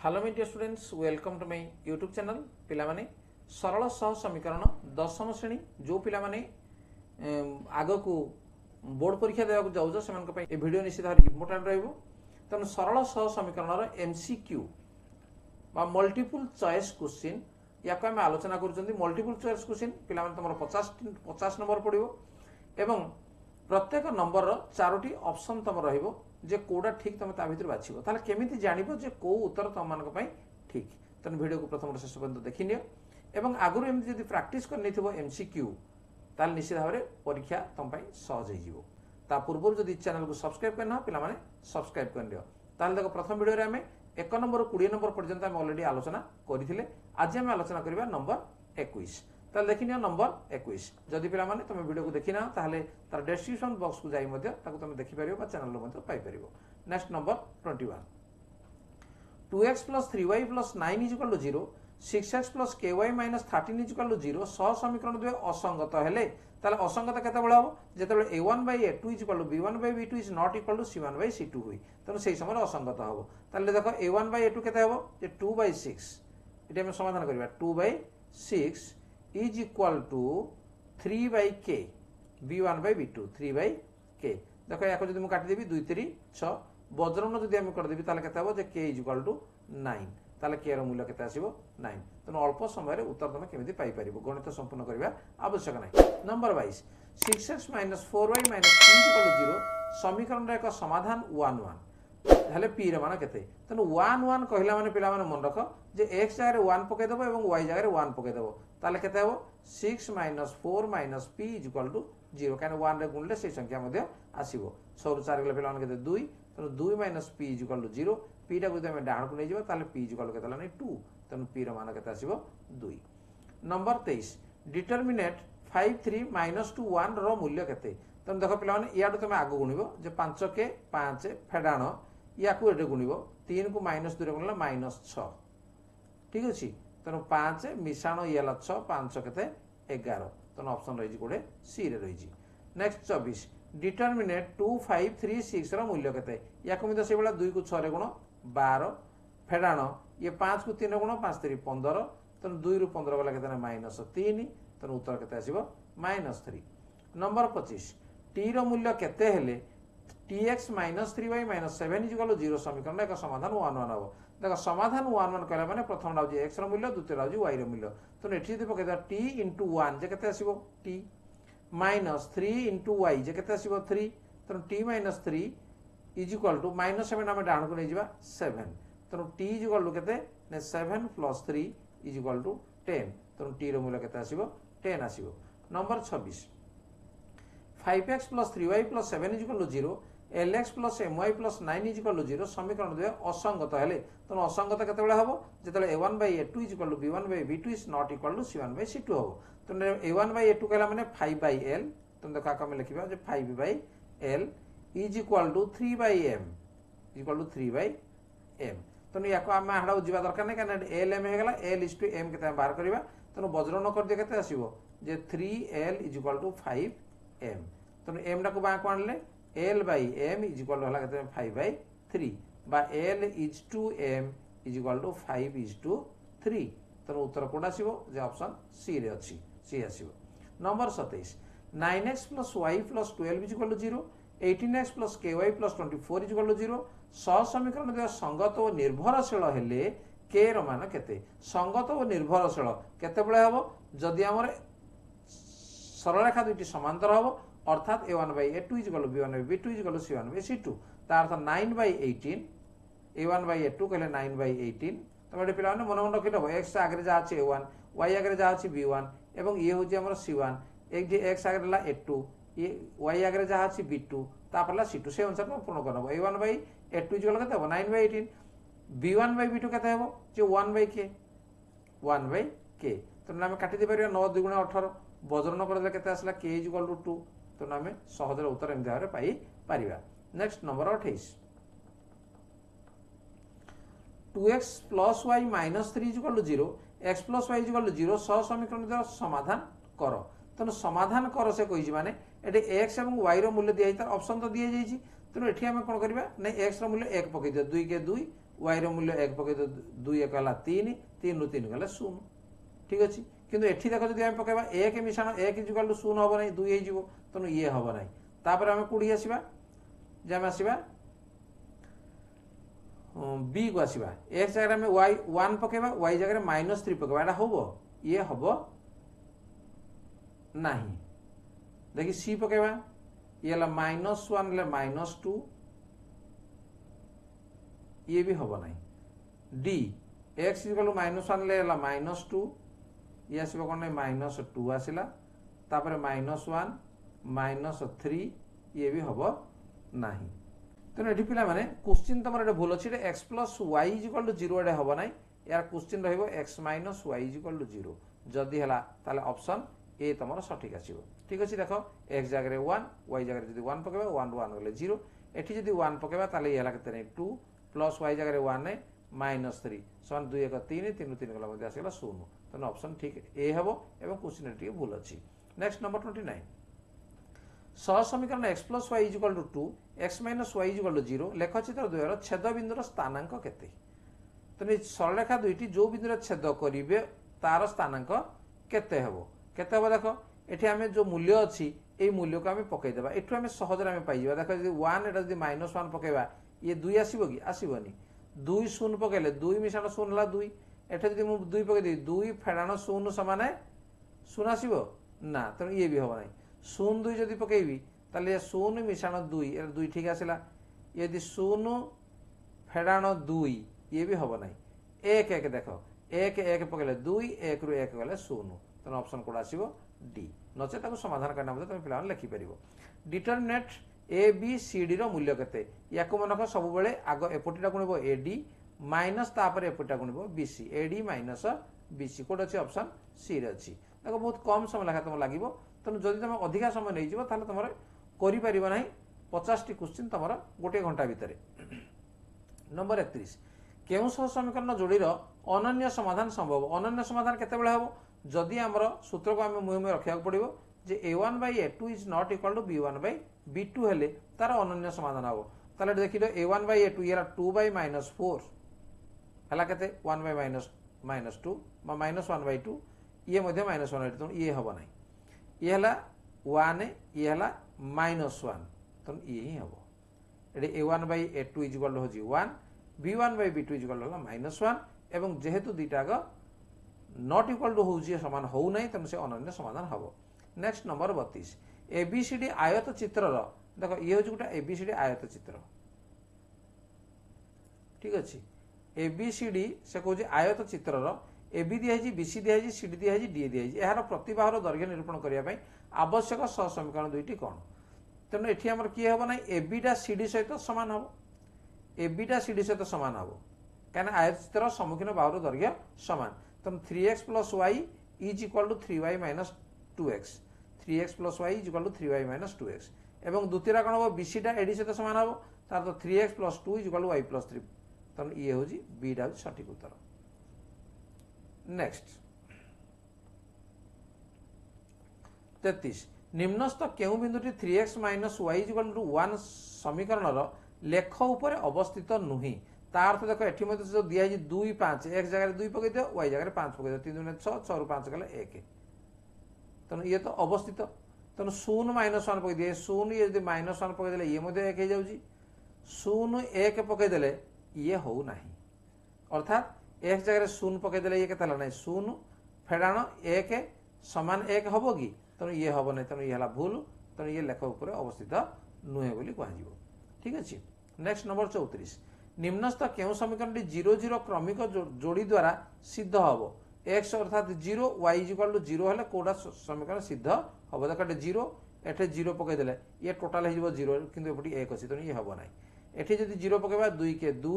Hello my dear students welcome to my YouTube channel पिला माने सरल सह समीकरण दशम श्रेणी जो पिला माने आग को बोर्ड परीक्षा देवा जाऊँ से वीडियो निश्चित भाव इम्पोर्टाट रही तेणु सरल सह समीकरण एमसीक्यू बा मल्टीपल चॉइस क्वेश्चन या आम आलोचना कर मल्टीपल चॉइस क्वेश्चन पिला तुम 50 नंबर पड़ो एवं प्रत्येक नंबर चारोटी ऑप्शन तुम रहिबो जे कोडा ठीक तुम ता भीतर बाछिबो ताले केमिति जानिबो जे को उत्तर तुम मानक पई ठीक तने वीडियो को प्रथम शेष पर्यंत देखि नियो एवं आगुरु एमति जदि प्रैक्टिस करनी थिबो एमसीक्यू ताले निश्चित भाव परीक्षा तुम पई सहज हो जिवो ता पूर्व जदि चैनल को सब्सक्राइब करना पिला माने सब्सक्राइब कर लियो ताले देखो प्रथम वीडियो रे हमें 1 नंबर 20 नंबर पर्यंत हम ऑलरेडी आलोचना करिथिले आज हम आलोचना करिबा नंबर 21 ताले देखि नियो नंबर 21 जदि पिला माने तुम वीडियो को देखिना ताले तार डिस्क्रिप्शन बॉक्स को जाई मध्ये ताको तुम देखि परिबो बा चैनल मध्ये पाई परिबो। Next number 21 2x + 3y + 9 = 0 6x + ky - 13 = 0 सह समीकरण दुए असंगत हेले ताले असंगत केते बेला हो जेतेबेले a1/a2 = b1/b2 is not equal to c1/c2 होई तनो सेही समय असंगत हबो ताले देखो a1/a2 केते हबो जे 2/6 एटा हम समाधान करिबा 2/6 is equal to 3/k b1/b2 3/k देखो याको जदि मु काटि देबी 2 3 6 वज्रन जदि हम कर देबी ताले केते हबो जे k is equal to 9 ताले k रो मूल्य केते आसीबो 9 तनो अल्प समय रे उत्तर तमे केमिति पाई परिबो गणित संपूर्ण करबा आवश्यक नै। नंबर 22 6x - 4y - 3 = 0 समीकरण रे एक समाधान 1 1 हेले p रे मान केते तनो 1 1 कहला माने पिला माने मन रख जे x जगह रे 1 पके देबो एवं y जगह रे 1 पके देबो ताले केते हबो 6 - 4 - p = 0 काने 1 रे गुणले से संख्या मध्ये आसीबो 6 ରୁ 4 गेले पिला माने केते 2 तनो 2 - p = 0 p टा को जदि हम डाहण को नै जिवो ताले p = केते लाने 2 तनो p रो मान केते आसीबो 2। नंबर 23 डिटरमिनेट 5 3 - 2 1 रो मूल्य केते तनो देखो पिला माने याडू तमे आगो गुणिबो जे 5 के 5 फेडाण या को एटे गुणिबो 3 को -2 रे गुणला -6 ठीक अछि तनो 5 मिसाण येला 6 5 केते 11 तनो ऑप्शन रही कोडे सी रे रही। नेक्स्ट 24 डिटरमिनेट 2 5 3 6 रो मूल्य केते या को से बेला 2 को 6 रे गुण 12 फेडाण ये 5 को 3 रे गुण 5 3 15 तनो 2 रु 15 वाला केते -3 तनो उत्तर केते आसीबो -3। नंबर 25 t रो मूल्य केते हेले tx - 3y - 7 = 0 समीकरण एक समाधान 1 1 हो देखो समाधान 1 1 कहला माने प्रथम राउजी x रो मूल्य द्वितीय राउजी y रो मूल्य तो एठी जदि पकेदा t * 1 जे केते आसीबो t -3 * y जे केते आसीबो 3 तो t - 3 = -7 हम डाण को नै जिबा 7 तो t = केते ने 7 + 3 = 10 तो t रो मूल्य केते आसीबो 10 आसीबो। Number 26 5x + 3y + 7 = 0 lx + my + 9 = 0 समीकरण दुए असंगत हेले तो असंगत केते बेला हबो जेतेले a1/a2 = b1/b2 is not equal to c1/c2 हबो तो a1/a2 कहला माने 5/l तो देखा हम लिखिबा जे 5/l is equal to 3/m = 3/m तो याको हम हाडा जिबा दरकार नै काने l m हे गेला l is to m केते हम बाहर करबा तो वज्रन कर दे केते आसीबो जे 3l = 5m तो m डा को बा को आनले l/m = होला केते 5/3 बा l is to m = 5:3 तो उत्तर कोड आसीबो जे ऑप्शन सी रे अछि सी आसीबो। Number 27 9x + y + 12 = 0 18x + ky + 24 = 0 सह समीकरण दे संगत और निर्भरशील हेले k रो मान केते संगत और निर्भरशील केते बेले हबो जदि हमर सरल रेखा दुटी समांतर हबो अर्थात a1/a2 = b1/b2 = c1/c2 तार अर्थ 9/18 a1/a2 कहले 9/18 तमे पिला माने मन मन रखिलो x आगे जा अछि a1 y आगे जा अछि b1 एवं ये होची हमर c1 एक जे x आगे ला a2 ये y आगे जा अछि b2 तापरला c2 से अनुसार पूर्ण करबो a1/a2 = केते हो 9/18 b1/b2 केते हो जे 1/k तो नामे काटि दे परिया 9 2 18 वज्रन कर दे केते आसला k = 2 तो नामे सहज उत्तर एम धारे पाई परिबा। Next number 28 2x + y - 3 = 0 x + y = 0 सह समीकरण द्वारा समाधान करो तनो समाधान करो से कहि माने एटे x एवं y रो मूल्य दिया तार ऑप्शन तो दिया जाई छी तनो एठी हम कोन करबा नै x रो मूल्य 1 पकै दियो 2 के 2 y रो मूल्य 1 पके 2 1 हला 3 3 रु 3 गले 0 ठीक अछि किंतु एठी देखो जदि हम पकेबा 1 मिश्रण 1 इक्वल टू 0 हबो नै 2 हे जिवो तनु ये हबो नै तापर हम कुडी आसीबा जे हम आसीबा बी को आसीबा x जगह में y 1 पकेबा y जगह में -3 पकेबा एटा होबो ये हबो नाही देखि सी पकेबा ये ला -1 ले -2 ये भी हबो नाही डी x इक्वल टू -1 ले ला -2 ये आसीबो कोन -2 आसीला तापर -1 -3 ये भी हबो नाही तेना एठी पिला माने क्वेश्चन तमर एटा भूल अछि x + y = 0 एटा हबो नाही यार क्वेश्चन रहइबो x - y = 0 जदी हला ताले ऑप्शन ए तमर सठिक आसीबो ठीक अछि देखो x जगह रे 1 y जगह रे जदी 1 पकेबा 1 1 गले 0 एठी जदी 1 पकेबा ताले ये हला केते नै 2 प्लस y जगह रे 1 नै -3 समान 2 1 3 3 3 गला मध्ये आसीला 0 तने ऑप्शन ठीक ए हबो एवं क्वेश्चन एठी भूल अछि नेक्स्ट नंबर 29 सह समीकरण x + y = 2 x - y = 0 लेखचित्र द्वयर छेद बिंदुर स्थानांक केते तने सरलरेखा दुईटी जो बिंदुर छेद करिवे तार स्थानांक केते हबो देखो एठी हमें जो मूल्य अछि ए मूल्य को हमें पकई देबा एठु हमें सहज रे हमें पाइ जेबा देखो जदी 1 एटा जदी -1 पकेबा ये 2 आसीबो कि आसीबोनी 2 0 पकेले 2 मिश्रण 0 हला 2 एठे जदी मु 2 पके दे 2 फेडाण 0 समान 0 आसीबो ना त ये भी हबो नै 0 2 जदी पकेबी ताले 0 मिश्रण 2 ए 2 ठीक आसीला यदि 0 फेडाण 2 ये भी हबो नै 1 1 देखो 1 1 पकेले 2 1 रु 1 गले 0 तन ऑप्शन कोड आसीबो डी नचे ताको समाधान करना मते तुम पिलान लिखि परिबो determinant A B C D रो मूल्य केते याको मनक सब बेले आग एपटिटा गुणिबो ए डी माइनस तापर एपटिटा गुणिबो B C A D minus B C कोड अछि ऑप्शन सी रे अछि देखो बहुत कम समय लगा तुम लागिबो तनु जदि तुम अधिका समय नै जिवो ताले तुमरे करि परिबो नै 50 टी क्वेश्चन तुमरा गोटे घंटा भितरे नंबर 31 केउ सह समीकरण जोड़ी रो अनन्य समाधान संभव अनन्य समाधान केते बेले हबो जदि हमर सूत्र को हम मुहे रखिया पड़िबो जे a1 by a2 is not equal to b1 by b2 हेले तार अनन्य समाधान हबो ताले देखिलो a1 by a2 यार 2 by -4 हला केते 1 by -2 बा -1 by 2 ये मध्ये -1 by 2 ये हबो नै ये हला 1 ये हला -1 त ये ही हबो AD a1 by a2 is equal to 1 b1 by b2 is equal to -1 एवं जेहेतु दुईटाक नॉट इक्वल टू होउची समान हो नै तने से अनन्य समाधान हबो नेक्स्ट नंबर 32 एबीसीडी आयत चित्र रो देखो ये होची गुटा एबीसीडी आयत चित्र ठीक अछि एबीसीडी से कहूची आयत चित्र रो एबी दिया है बीसी दिया है सीडी दिया है डी दिया है एहार प्रतिबाहर दैर्घ्य निरूपण करिया पई आवश्यक सह समीकरण दुईटी कोन तने एठी हमर की हबो नै एबीटा सीडी सहित समान हबो एबीटा सीडी सहित समान हबो काना आयत चित्र सम्मुखीन बाहुर दैर्घ्य समान तम 3x + y is equal to 3y - 2x 3x + y is equal to 3y - 2x एवं द्वितीय कोन हो bc टा एडी सहित समान हो तार तो 3x + 2 is equal to y + 3 तम ये हो जी बी डा सटीक उत्तर नेक्स्ट 33 निम्नस्थ केउ बिंदुटी 3x - y is equal to 1 समीकरण रो लेख ऊपर अवस्थित नुही तार तो देखो एठी मध्ये जो दिया है 2 5 x जगह रे 2 पके दियो y जगह रे 5 पके दियो 3 2 6 6 रु 5 गले 1 तन ये तो अवस्थित तन 0 - 1 पके दिए 0 ये यदि -1 पके देले ये मध्ये 1 हे जाउची 0 1 पके देले ये हो नाही अर्थात x जगह रे 0 पके देले ये केतला नाही 0 फेडाण 1 समान 1 हबो की तन ये हबो नाही तन ये हला भूल तन ये लेख ऊपर अवस्थित नुहे बोली कहजिवो ठीक अछि नेक्स्ट नंबर 34 निम्नस्थ केउ समीकरणटी 0 0 क्रमिक जोड़ी द्वारा सिद्ध हबो x अर्थात 0 y = 0 हेले कोडा समीकरण सिद्ध हबो देखटे 0 एठे 0 पके देले ये टोटल हे 0 किंतु एपटी 1 अछि त ये हबो नाही एठे जदी 0 पकेबा 2 के 2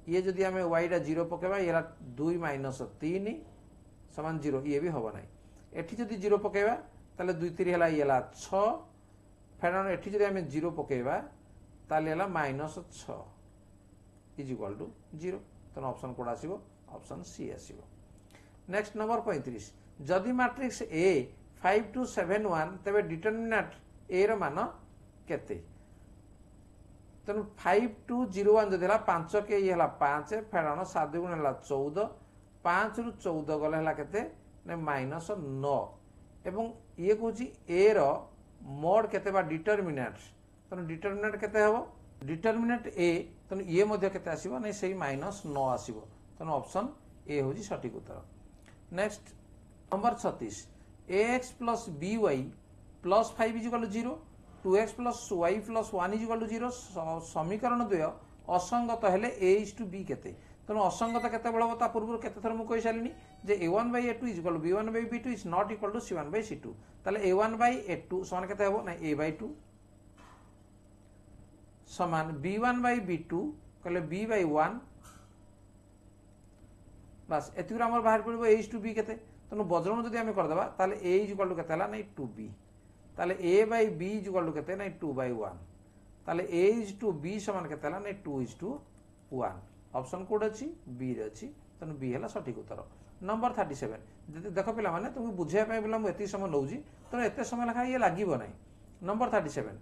ये जदी हमें y टा 0 पकेबा येला 2 - 3 समान 0 ये भी हबो नाही एठी जदी 0 पकेबा ताले 2 3 हेला येला 6 फेडान एठी जदी हमें 0 पकेबा ताले येला -6 is equal to 0 तो ऑप्शन कोड आसीबो ऑप्शन सी आसीबो नेक्स्ट नंबर 35 जदि मैट्रिक्स A 5 2 7 1 तबे डिटरमिनेंट A रो मान केते तेणु 5201 जदि है 5 के ये 5 फेड़ाण 7 गुण है 14 5 रु 14 गले है केते -9 एवं ये कौच ए रो मोड केते बा डिटरमिनेंट तेणु डिटरमिनेंट केते हबो डिटरमिनेंट ए तेणु ये मध्य केते आसीबो नै सेही -9 आसीबो तेणु ऑप्शन ए होजी सटीक उत्तर। Next number 36 ax plus by plus 5 is equal to 0 2x plus y plus 1 is equal to 0 समीकरण द्वय असंगत हेले a is to b केते तेणु असंगत केते बळ ता पूर्व केते थर मु कहि सालिनी जे a1 by a2 is equal to b1 by b2 is not equal to c1 by c2 ताले a1 by a2 समान केते हबो ना a by 2 समान b1 by b2 कहले b by 1 बस एतिकुर हमर बाहर पड़िबो a is to b केते तेणु बज्रण जदि आम करदे ताले a इज इक्वल टू केते हला नै 2b ताले a by b is equal to केते नै 2 by 1 ताले a इज टू b समान केते हला नै 2 is to 1 ऑप्शन कोड अछि b रे अछि तेणु b हला सटीक उत्तर। नंबर 37 जदि देख पिला माने तुम बुझिया पय बोला मु एति समय नौजी तेणु एते समय लखा ये लागिबो नै। नंबर 37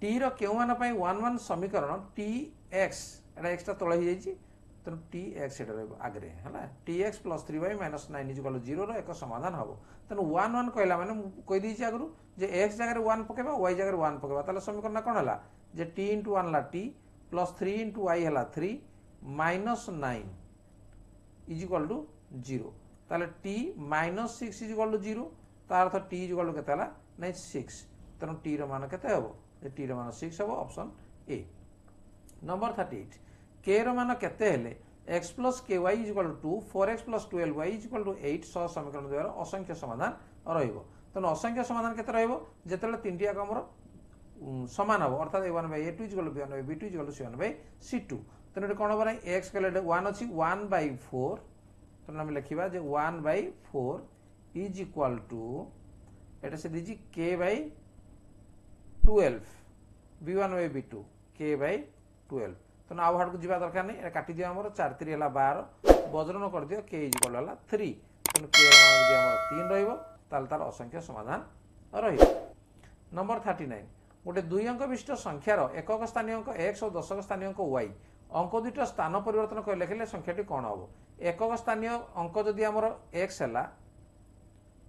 t रो केउ मान पय 1 1 समीकरण tx एटा x ता तळे hi जाईची तेणु tx एटा रहबो आगरे हला tx plus 3y minus 9 is equal to 0 रो एक समाधान हबो तेणु 1 1 कहला माने कहि दिछि आगरु जे x जगह रे 1 पकेबा y जगह रे 1 पकेबा ताले समीकरण कोन हला जे t into 1 ला t plus 3 into y हला 3 minus 9 is equal to 0 ताले t minus 6 is equal to 0 तार अर्थ t is equal to केते हला नै 6 तेणु t रो मान केते हबो जे t रो मान 6 हबो ऑप्शन ए। नंबर 38 k रो मान केते हेले x plus ky is equal to 2 4x plus 12y is equal to 8 सह समीकरण द्वारा असंख्य समाधान रहिबो तेणु असंख्य समाधान केते रहिबो जेतेले तीनटी आक हमर समान हबो अर्थात a1 by a2 is equal to b1 by b2 is equal to c1 by c2 तेणु एटा कोन हबो नै x केले 1 अछि 1 by 4 तेणु हम लिखिबा जे 1 by 4 is equal to एटा से दिजि k by 12 b1 by b2 k by 12 तेणु आउ हाड़ को जीवा दरकार नहीं काटी दिया हमर 4 3 हला 12 वज्रन कर दियो k इज इक्वल हला 3 तेणु k मान जदि हमर 3 रहइबो ताल तार असंख्य समाधान रहिबो। नंबर 39 गोटे दुई अंक विशिष्ट संख्यार एकक स्थानीय अंक x और दशक स्थानीय अंक y अंक दुईटा स्थान परिवर्तन कर लिखिले संख्याटी कौन हम एकक स्थानीय अंक जदि हमर x हला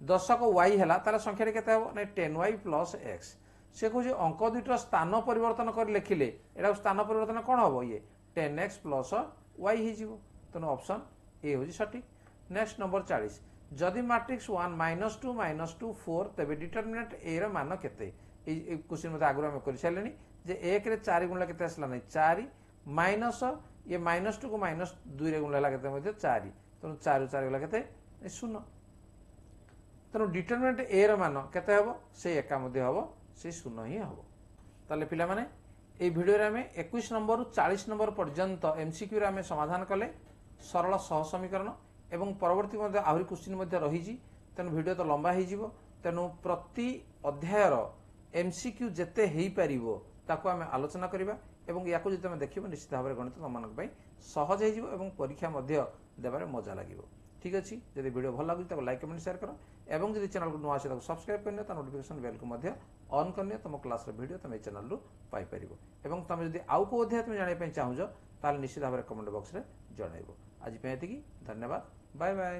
दशक y हला ताले संख्याटी केते हबो नै 10y plus x से कह अंक दुईटा स्थान परिवर्तन कर लिखिले एटा स्थान परिवर्तन कौन हम ये 10x plus y हो तेणु ऑप्शन ए हो सठिक। नेक्स्ट नंबर 40 जदि मैट्रिक्स 1 -2 -2 4 तबे डिटरमिनेंट ए रो मान केते ए क्वेश्चन मते आगु हम कर छलेनी जे 1 रे 4 गुणला केते असला नै 4 माइनस ये -2 को -2 रे गुणला केते मते 4 तेणु 4 रे 4 गुणला केते 0 तेणु डिटरमिनेंट ए रो मान केते हबो से एका मते हबो से 0 ही हबो। ताले पिला माने ए वीडियो रे हमें 21 नंबर 40 नंबर पर्यंत एमसीक्यू रे हमें समाधान कले सरल सह समीकरण एवं परवर्ती मध्य आहुरी क्वेश्चन मध्य रही तेणु वीडियो तो लंबा हो तेणु प्रति अध्यायर एमसीक्यू जेते हेई परिबो ताको आमे आलोचना करिबा एवं याको जते हम देखिबो निश्चित भाव में गणित तुम मानक सहज हो एवं परीक्षा मध्य देबारे मजा लागिबो। ठीक अच्छे जब वीडियो भल लगे तो लाइक कमेंट शेयर कर एवं जब चैनल को नुआ आसे सब्सक्राइब करने तो नोटिफिकेशन बेल को मध्य ऑन करने तुम क्लास वीडियो तुम चैनल रु पाई परिबो एवं तुम जब आउ को अध्याय तुम जानिया चाहूज ताल निश्चित भाव में कमेंट बॉक्स रे जनइबो। आज पे एतिकी धन्यवाद बाय बाय।